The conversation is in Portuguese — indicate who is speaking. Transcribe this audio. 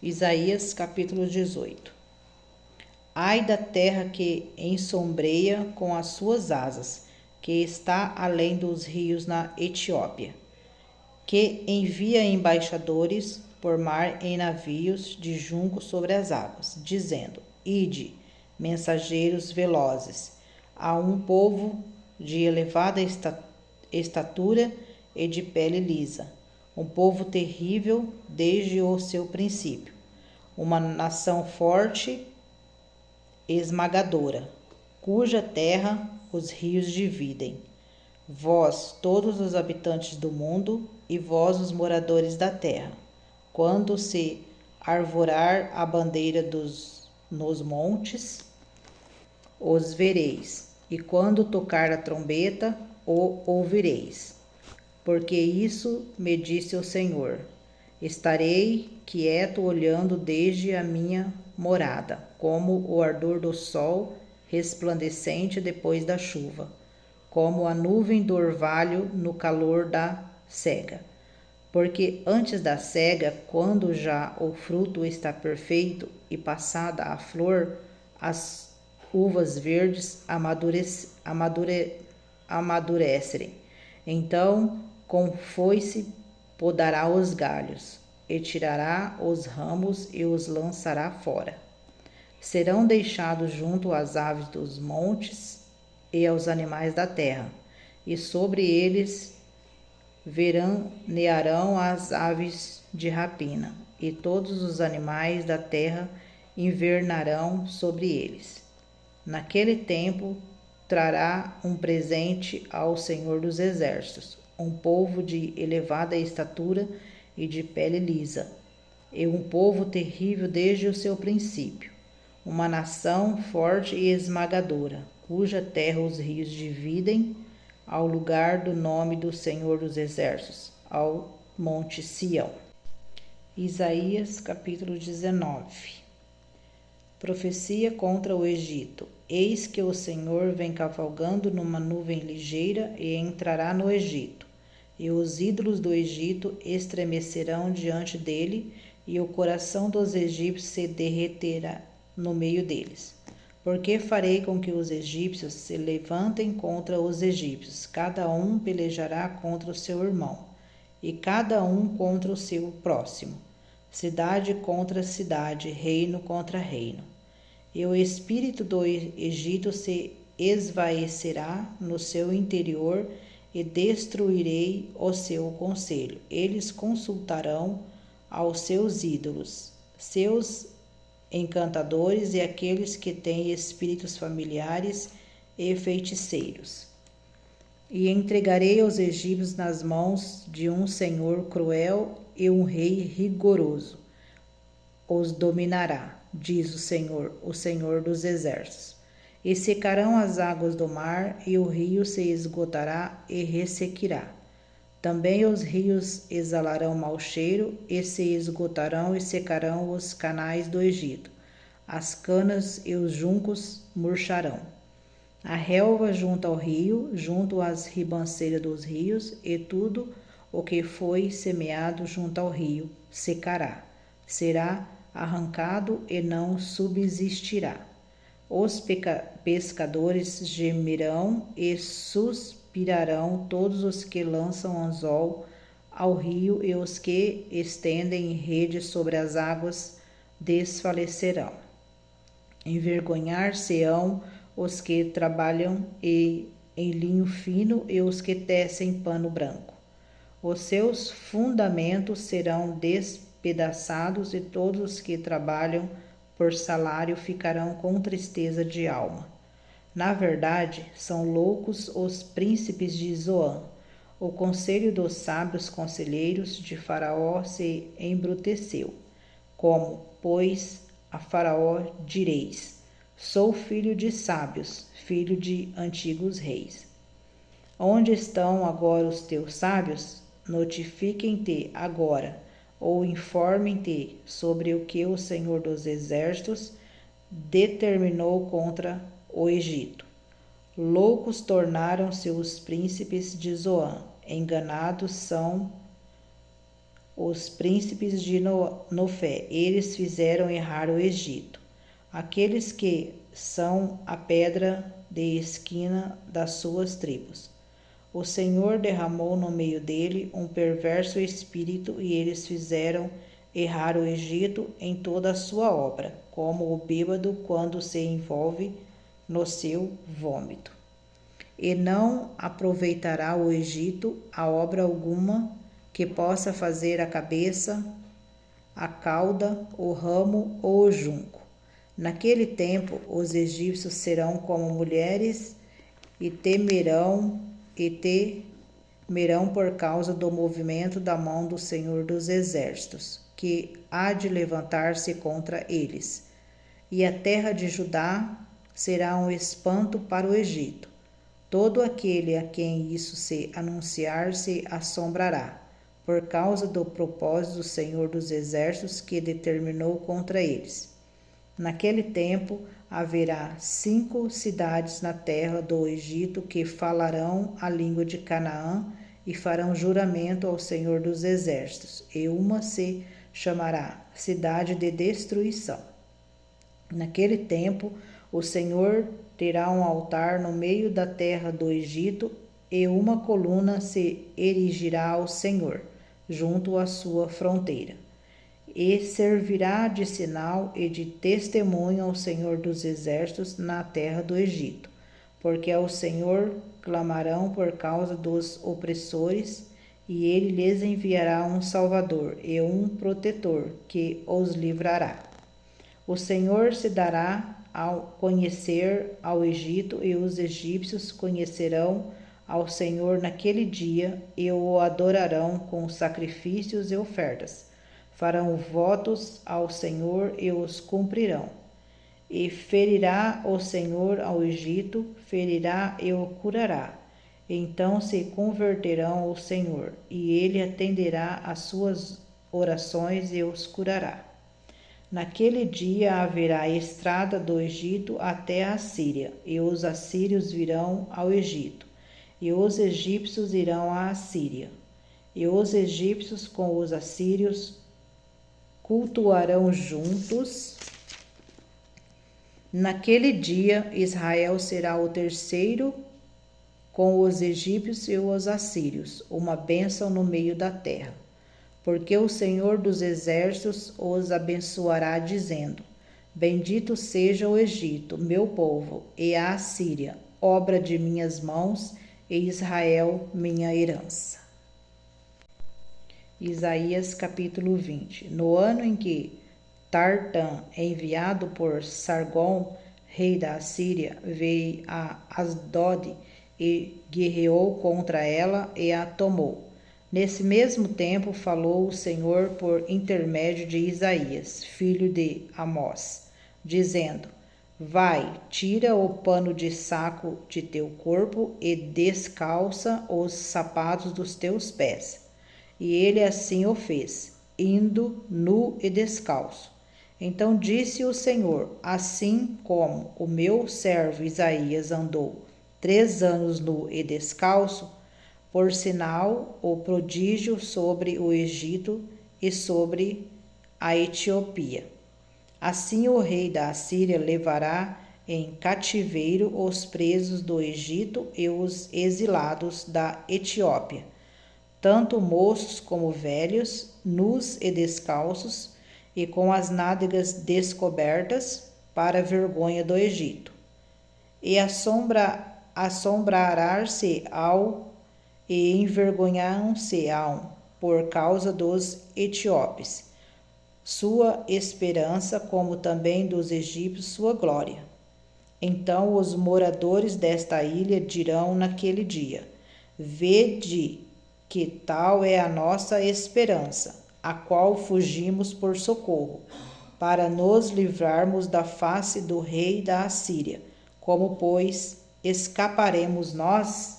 Speaker 1: Isaías capítulo 18. Ai da terra que ensombreia com as suas asas, que está além dos rios na Etiópia, que envia embaixadores por mar em navios de junco sobre as águas, dizendo: Ide, mensageiros velozes, a um povo de elevada estatura e de pele lisa, um povo terrível desde o seu princípio, uma nação forte, esmagadora, cuja terra os rios dividem. Vós, todos os habitantes do mundo, e vós, os moradores da terra, quando se arvorar a bandeira nos montes, os vereis, e quando tocar a trombeta, o ouvireis. Porque isso me disse o Senhor: estarei quieto olhando desde a minha morada, como o ardor do sol resplandecente depois da chuva, como a nuvem do orvalho no calor da cega. Porque antes da cega, quando já o fruto está perfeito e passada a flor, as uvas verdes amadurecerem. Então, com foice podará os galhos, e tirará os ramos e os lançará fora. Serão deixados junto às aves dos montes e aos animais da terra, e sobre eles veranearão as aves de rapina, e todos os animais da terra invernarão sobre eles. Naquele tempo trará um presente ao Senhor dos Exércitos, um povo de elevada estatura e de pele lisa, e um povo terrível desde o seu princípio, uma nação forte e esmagadora, cuja terra os rios dividem, ao lugar do nome do Senhor dos Exércitos, ao monte Sião. Isaías capítulo 19. Profecia contra o Egito. Eis que o Senhor vem cavalgando numa nuvem ligeira e entrará no Egito. E os ídolos do Egito estremecerão diante dele, e o coração dos egípcios se derreterá no meio deles. Porque farei com que os egípcios se levantem contra os egípcios, cada um pelejará contra o seu irmão, e cada um contra o seu próximo, cidade contra cidade, reino contra reino. E o espírito do Egito se esvaecerá no seu interior, e destruirei o seu conselho. Eles consultarão aos seus ídolos, seus encantadores e aqueles que têm espíritos familiares e feiticeiros. E entregarei os egípcios nas mãos de um senhor cruel e um rei rigoroso. Os dominará, diz o Senhor dos Exércitos. E secarão as águas do mar, e o rio se esgotará e ressequirá. Também os rios exalarão mau cheiro, e se esgotarão e secarão os canais do Egito. As canas e os juncos murcharão. A relva junto ao rio, junto às ribanceiras dos rios, e tudo o que foi semeado junto ao rio secará. Será arrancado e não subsistirá. Os pescadores gemerão e suspirarão, todos os que lançam anzol ao rio, e os que estendem rede sobre as águas desfalecerão. Envergonhar-se-ão os que trabalham em linho fino e os que tecem pano branco. Os seus fundamentos serão despedaçados, e todos os que trabalham por salário ficarão com tristeza de alma. Na verdade, são loucos os príncipes de Zoan. O conselho dos sábios conselheiros de Faraó se embruteceu. Como, pois, a Faraó direis: sou filho de sábios, filho de antigos reis. Onde estão agora os teus sábios? Notifiquem-te agora, ou informem-te sobre o que o Senhor dos Exércitos determinou contra o Egito. Loucos tornaram-se os príncipes de Zoan, enganados são os príncipes de Nofé, eles fizeram errar o Egito. Aqueles que são a pedra de esquina das suas tribos. O Senhor derramou no meio dele um perverso espírito e eles fizeram errar o Egito em toda a sua obra, como o bêbado quando se envolve no seu vômito. E não aproveitará o Egito a obra alguma que possa fazer a cabeça, a cauda, o ramo ou o junco. Naquele tempo os egípcios serão como mulheres e temerão por causa do movimento da mão do Senhor dos Exércitos, que há de levantar-se contra eles. E a terra de Judá será um espanto para o Egito. Todo aquele a quem isso se anunciar se assombrará, por causa do propósito do Senhor dos Exércitos que determinou contra eles. Naquele tempo haverá 5 cidades na terra do Egito que falarão a língua de Canaã e farão juramento ao Senhor dos Exércitos, e uma se chamará Cidade de Destruição. Naquele tempo o Senhor terá um altar no meio da terra do Egito, e uma coluna se erigirá ao Senhor, junto à sua fronteira. E servirá de sinal e de testemunho ao Senhor dos Exércitos na terra do Egito, porque ao Senhor clamarão por causa dos opressores, e ele lhes enviará um Salvador e um protetor que os livrará. O Senhor se dará ao conhecer ao Egito, e os egípcios conhecerão ao Senhor naquele dia, e o adorarão com sacrifícios e ofertas. Farão votos ao Senhor e os cumprirão. E ferirá o Senhor ao Egito, ferirá e o curará. Então se converterão ao Senhor, e ele atenderá às suas orações e os curará. Naquele dia haverá estrada do Egito até a Assíria, e os assírios virão ao Egito, e os egípcios irão à Assíria. E os egípcios com os assírios cultuarão juntos. Naquele dia Israel será o terceiro com os egípcios e os assírios, uma bênção no meio da terra. Porque o Senhor dos Exércitos os abençoará, dizendo: Bendito seja o Egito, meu povo, e a Assíria, obra de minhas mãos, e Israel, minha herança. Isaías capítulo 20. No ano em que Tartã, enviado por Sargom, rei da Assíria, veio a Asdod e guerreou contra ela e a tomou. Nesse mesmo tempo falou o Senhor por intermédio de Isaías, filho de Amós, dizendo: Vai, tira o pano de saco de teu corpo e descalça os sapatos dos teus pés. E ele assim o fez, indo nu e descalço. Então disse o Senhor: Assim como o meu servo Isaías andou 3 anos nu e descalço, por sinal o prodígio sobre o Egito e sobre a Etiópia. Assim o rei da Assíria levará em cativeiro os presos do Egito e os exilados da Etiópia, tanto moços como velhos, nus e descalços, e com as nádegas descobertas, para a vergonha do Egito. E assombrará-se-ão e envergonhar-se-ão por causa dos etíopes, sua esperança, como também dos egípcios sua glória. Então os moradores desta ilha dirão naquele dia: Vede que tal é a nossa esperança, a qual fugimos por socorro, para nos livrarmos da face do rei da Assíria. Como, pois, escaparemos nós?